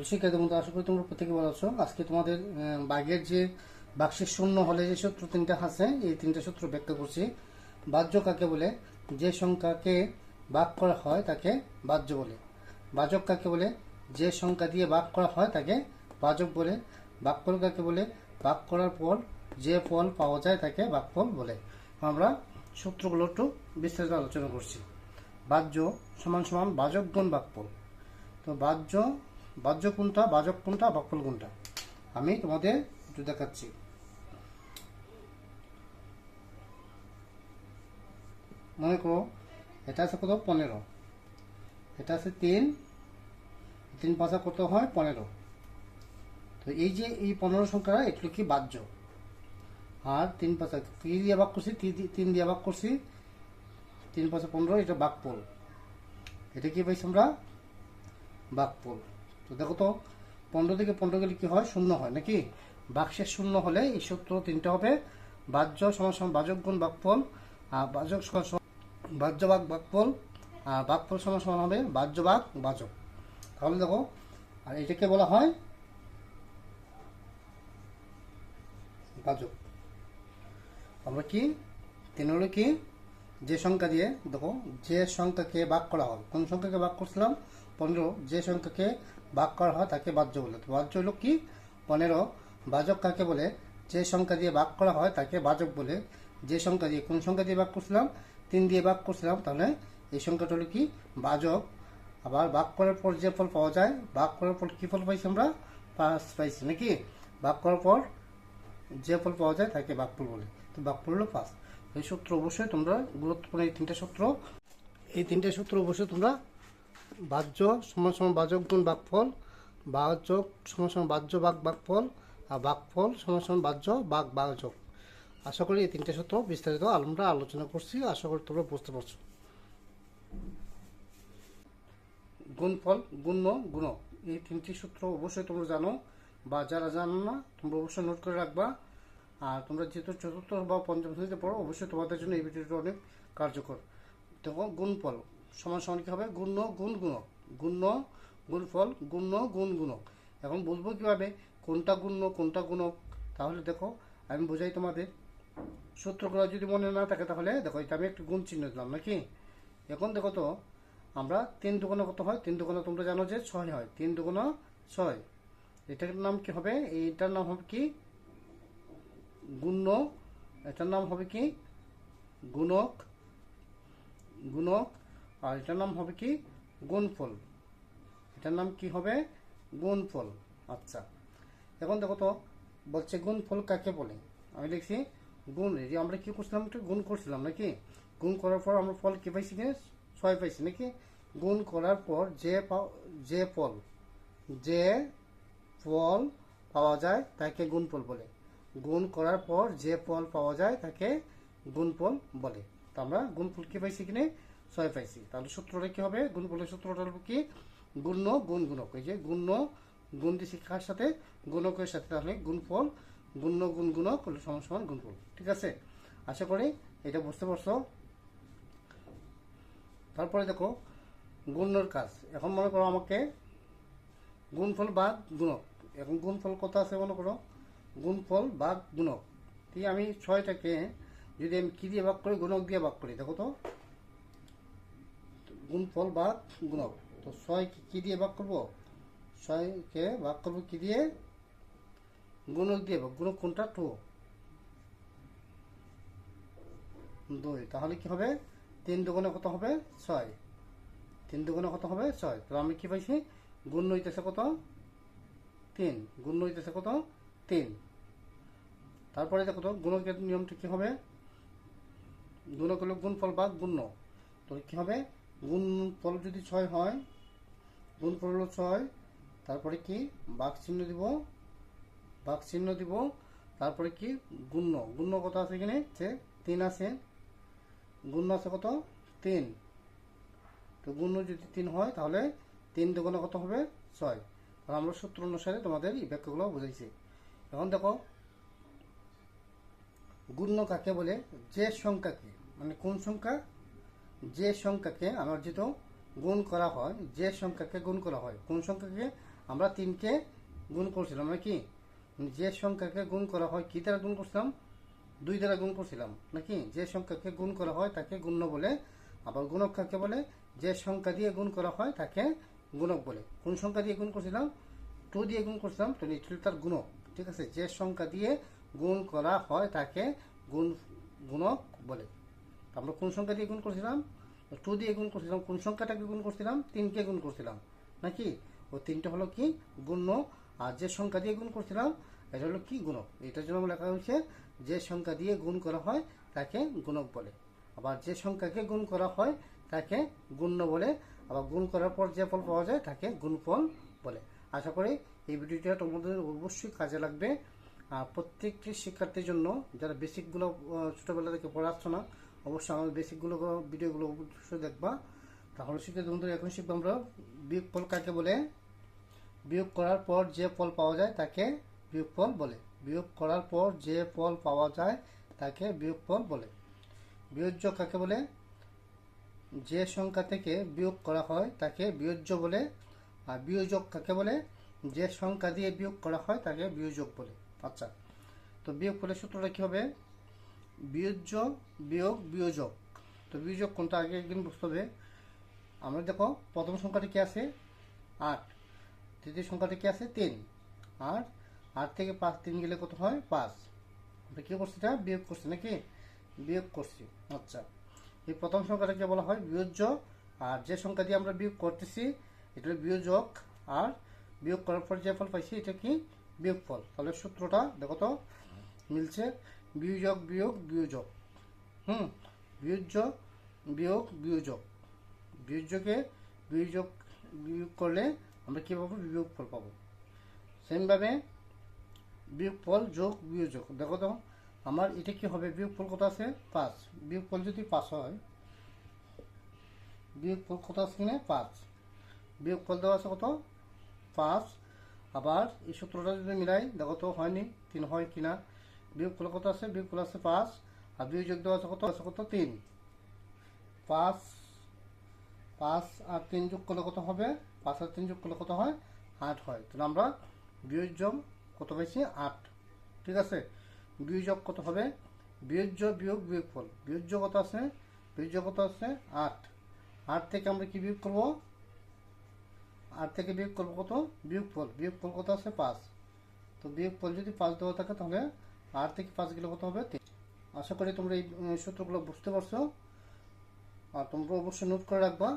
শিক্ষার্থী বন্ধু, আশা করি তোমরা প্রত্যেকে ভালো আছো। আজকে তোমাদের বাঘের যে বাক্সের শূন্য হলে যে সূত্র তিনটা আছে, এই তিনটা সূত্র ব্যাখ্যা করছি। বাহ্য কাকে বলে? যে সংখ্যাকে ভাগ করা হয় তাকে বাহ্য বলে। বাচক কাকে বলে? যে সংখ্যা দিয়ে ভাগ করা হয় তাকে বাচক বলে। ভাগফল কাকে বলে? ভাগ করার পর যে ফল পাওয়া যায় তাকে ভাগফল বলে। আমরা সূত্রগুলো একটু বিস্তারিত আলোচনা করছি। বাহ্য সমান সমান বাচক গুণ ভাগফল। তো বাহ্য কোনটা, বাচক কোনটা, ভাগফল কোনটা, আমি তোমাদের একটু দেখাচ্ছি। মনে করো এটা আছে কত? 15। এটা আছে 3। 3 পাঁচা কত হয়? 15। তো এই যে এই 15 সংখ্যাটা এগুলো কি বাহ্য। আর 3 পাঁচা কি দিয়ে ভাগ করছি? 3 দিয়ে ভাগ করছি। 3 পাঁচা 15, এটা ভাগফল। এটা কি পাইছি আমরা? ভাগফল। তো দেখো তো, 15 থেকে 15 গেলে কি হয়? শূন্য হয় নাকি? বাক্সের শূন্য হলে এই সূত্র তিনটা হবে। বাহ্য সমান সমান বাচক গুণ ভাগফল, আর বাচক সমান সমান বাহ্য ভাগ ভাগফল, আর ভাগফল সমান সমান হবে বাহ্য ভাগ বাচক। তাহলে দেখো, আর এটাকে বলা হয় বাচক। আমরা কি 3 হলো কি? যে সংখ্যা দিয়ে, দেখো, যে সংখ্যাকে ভাগ করা হয়, কোন সংখ্যাকে ভাগ করছিলাম? 15। যে সংখ্যাকে ভাগ করা হয় তাকে বাহ্য বলে। তো বাহ্য হলো কি? 15। বাচক কাকে বলে? যে সংখ্যা দিয়ে ভাগ করা হয় তাকে বাচক বলে। যে সংখ্যা দিয়ে, কোন সংখ্যা দিয়ে ভাগ করছিলাম? 3 দিয়ে ভাগ করছিলাম, তাহলে এই সংখ্যাটা হলো কি? বাচক। আবার ভাগ করার পর যে ফল পাওয়া যায়, ভাগ করার পর কি ফল পাইছি আমরা? 5 পাইছি নাকি? ভাগ করার পর যে ফল পাওয়া যায় তাকে ভাগফল বলে। তো ভাগফল হলো 5। এই সূত্র অবশ্যই তোমরা গুরুত্বপূর্ণ, এই তিনটে সূত্র অবশ্যই তোমরা বাহ্য সমান সমান বাচক গুণ ভাগফল, বাচক সমান সমান বাহ্য ভাগ ভাগফল, আর ভাগফল সমান সমান বাহ্য ভাগ বাচক। আশা করি এই তিনটে সূত্র বিস্তারিত আমরা আলোচনা করছি। আশা করি তোমরা বুঝতে পারছো। গুণফল, গুণ্য, গুণক, এই তিনটি সূত্র অবশ্যই তোমরা জানো, বা যারা জানো না তোমরা অবশ্যই নোট করে রাখবা। আর তোমরা যেহেতু চতুর্থ বা পঞ্চম শ্রেণীতে পড়ো, অবশ্যই তোমাদের জন্য এই ভিডিওটা অনেক কার্যকর। দেখো, গুণফল সমান সমান কি হবে? গুণ্য গুণ গুণক। গুণ্য গুণফল, গুণ্য গুণ গুণক। এখন বুঝবো কিভাবে কোনটা গুণ্য কোনটা গুণক? তাহলে দেখো, আমি বোঝাই তোমাদের। সূত্রগুলো যদি মনে না থাকে তাহলে দেখো, এটা আমি একটু গুণ চিহ্ন দিলাম নাকি? এখন দেখো তো, আমরা 3 দুগুণে কত হয়? 3 দুগুণে তোমরা জানো যে 6 হয়। 3 দুগুণে 6। এটার নাম কি হবে? এইটার নাম হবে কি? গুণ্য। এটার নাম হবে কি? গুণক। গুণক। আর এটার নাম হবে কি? গুণফল। এটার নাম কি হবে? গুণফল। আচ্ছা, এখন দেখো তো, বলছে গুণফল কাকে বলে? আমি লিখছি গুণ। এই যে আমরা কি করছিলাম? একটু গুণ করছিলাম নাকি? গুণ করার পর আমরা ফল কি পাইছি? 6 পাইছি নাকি? গুণ করার পর যে ফল যে ফল পাওয়া যায় তাকে গুণফল বলে। গুণ করার পর যে ফল পাওয়া যায় তাকে গুণফল বলে। তো আমরা গুণফল কি পাইছি? কিনে 6 পাইছি। তাহলে সূত্রটা কি হবে? গুণফলের সূত্রটা হলো কি? গুণ্য গুণ গুণক। এই যে গুণ্য গুণ দিছি কার সাথে? গুণকের সাথে। তাহলে গুণফল, গুণ্য গুণ গুণক হলো সমান সমান গুণফল। ঠিক আছে? আশা করি এটা বুঝতে পারছো। তারপরে দেখো, গুণ্যর কাজ। এখন মনে করো আমাকে গুণফল বা গুণক। এখন গুণফল কত আছে মনে করো? গুণফল বা গুণক। ঠিক, আমি 6টাকে যদি আমি কি দিয়ে ভাগ করি? গুণক দিয়ে ভাগ করি। দেখো তো, গুণফল বা গুণক। তো 6 কি দিয়ে ভাগ করবো? 6কে ভাগ করবো কি দিয়ে? গুণক দিয়ে ভাগ। গুণক কোনটা? 2। তাহলে কি হবে? 3 দুগুণে কত হবে? 6। 3 দুগুণে কত হবে? 6। তাহলে আমি কি পাইছি? গুণ্য হইতেছে কত? 3। গুণ্য হইতেছে কত? 3। তারপরে দেখো তো, গুণকের নিয়মটা কি হবে? গুণক হলো গুণফল বা গুণ্য। তো কি হবে? গুণফল যদি 6 হয়, গুণফল হলো 6, তারপরে কি? ভাগ চিহ্ন দিব। ভাগ চিহ্ন দিব। তারপরে কি? গুণ্য। গুণ্য কত আছে এখানে? 3 আছে। গুণ্য আছে কত? 3। তো গুণ্য যদি 3 হয় তাহলে 3 দুগুণে কত হবে? 6। আর আমরা সূত্র অনুসারে তোমাদের এই ব্যাখ্যাগুলো বুঝাইছি। এখন দেখো, গুণ্য কাকে বলে? যে সংখ্যাকে, মানে কোন সংখ্যা? যে সংখ্যাকে আমার যেহেতু গুণ করা হয়, যে সংখ্যাকে গুণ করা হয়, কোন সংখ্যাকে? আমরা 3কে গুণ করছিলাম নাকি? যে সংখ্যাকে গুণ করা হয় কি দ্বারা গুণ করছিলাম? 2 দ্বারা গুণ করছিলাম নাকি? যে সংখ্যাকে গুণ করা হয় তাকে গুণ্য বলে। আবার গুণক কাকে বলে? যে সংখ্যা দিয়ে গুণ করা হয় তাকে গুণক বলে। কোন সংখ্যা দিয়ে গুণ করছিলাম? 2 দিয়ে গুণ করছিলাম, তো এটা তার গুণক। ঠিক আছে, যে সংখ্যা দিয়ে গুণ করা হয় তাকে গুণক বলে। আমরা কোন সংখ্যা দিয়ে গুণ করছিলাম? 2 দিয়ে গুণ করছিলাম। কোন সংখ্যাটাকে গুণ করছিলাম? 3কে গুণ করছিলাম নাকি? ও 3টা হলো কি? গুণ্য। আর যে সংখ্যা দিয়ে গুণ করছিলাম এটা হলো কি? গুণক। এটার জন্য লেখা হয়েছে যে সংখ্যা দিয়ে গুণ করা হয় তাকে গুণক বলে। আবার যে সংখ্যাকে গুণ করা হয় তাকে গুণ্য বলে। আবার গুণ করার পর যে ফল পাওয়া যায় তাকে গুণফল বলে। আশা করি এই ভিডিওটা তোমাদের অবশ্যই কাজে লাগবে। আর প্রত্যেকটি শিক্ষার্থীর জন্য যারা বেসিকগুলো ছোটোবেলা থেকে পড়াচ্ছ না, অবশ্যই আমার বেসিকগুলো ভিডিওগুলো অবশ্যই দেখবা। তাহলে শিক্ষার্থী বন্ধুরা এখন শিখবো আমরা বিয়োগফল কাকে বলে। বিয়োগ করার পর যে ফল পাওয়া যায় তাকে বিয়োগফল বলে। বিয়োগ করার পর যে ফল পাওয়া যায় তাকে বিয়োগফল বলে। বিয়োজ্য কাকে বলে? যে সংখ্যা থেকে বিয়োগ করা হয় তাকে বিয়োজ্য বলে। আর বিয়োজক কাকে বলে? যে সংখ্যা দিয়ে বিয়োগ করা হয় তাকে বিয়োজক বলে। আচ্ছা, তো বিয়োগফলের সূত্রটা কী হবে? বিয়োজ্য বিয়োগ বিয়োজক। তো বিয়োজক কোনটা আগে একদিন বুঝতে হবে। আমরা দেখো প্রথম সংখ্যাটি কি আছে? 8। তৃতীয় সংখ্যাটি কি আছে? 3। আর 8 থেকে 3 গেলে কত হয়? 5। আমরা কী করছি? এটা বিয়োগ করছি নাকি? বিয়োগ করছি। আচ্ছা, এই প্রথম সংখ্যাটাকে বলা হয় বিয়োজ্য। আর যে সংখ্যা দিয়ে আমরা বিয়োগ করতেছি এটা হলো বিয়োজক। আর বিয়োগ করার পর যে ফল পাইছি এটা কি? বিয়োগফল। তাহলে সূত্রটা দেখো তো মিলছে। বিয়োজক বিয়োগ বিয়োজক। বিয়োজ্য বিয়োগ বিয়োজক। বিয়োজ্যকে বিয়োজক বিয়োগ করলে আমরা কী পাবো? বিয়োগফল পাবো। সেমভাবে বিয়োগফল যোগ বিয়োজক। দেখো তো আমার এটা কি হবে? বিয়োগফল কত আছে? 5। বিয়োগফল যদি 5 হয়, বিয়োগফল কত আছে কিনা? 5। বিয়োগফল দেওয়া আছে কত? 5। আবার এই সূত্রটা যদি মিলাই দেখো তো হয়নি, 3 হয় কিনা। বিয়োগফল কত আছে? বিয়োগফল আছে 5। আর বিয়োজক দেওয়া আছে কত? আছে কত? 3। 5 5 আর 3 যোগ করলে কত হবে? 5 আর 3 যোগ করলে কত হয়? 8 হয়। তাহলে আমরা বিয়োজ্য কত পাইছি? 8। ঠিক আছে, বিয়োজক কত হবে? বিয়োজ্য বিয়োগ বিয়োগফল। বিয়োজ্য কত আছে? বিয়োজ্য কত আছে? 8। 8 থেকে আমরা কি বিয়োগ করব? 8 থেকে বিয়োগ করবো কত? বিয়োগফল। বিয়োগফল কত আছে? 5। তো বিয়োগফল যদি 5 দেওয়া থাকে তাহলে 8 থেকে 5 গেলে কত হবে? 3। আশা করি তোমরা এই সূত্রগুলো বুঝতে পারছো। আর তোমরা অবশ্যই নোট করে রাখবা।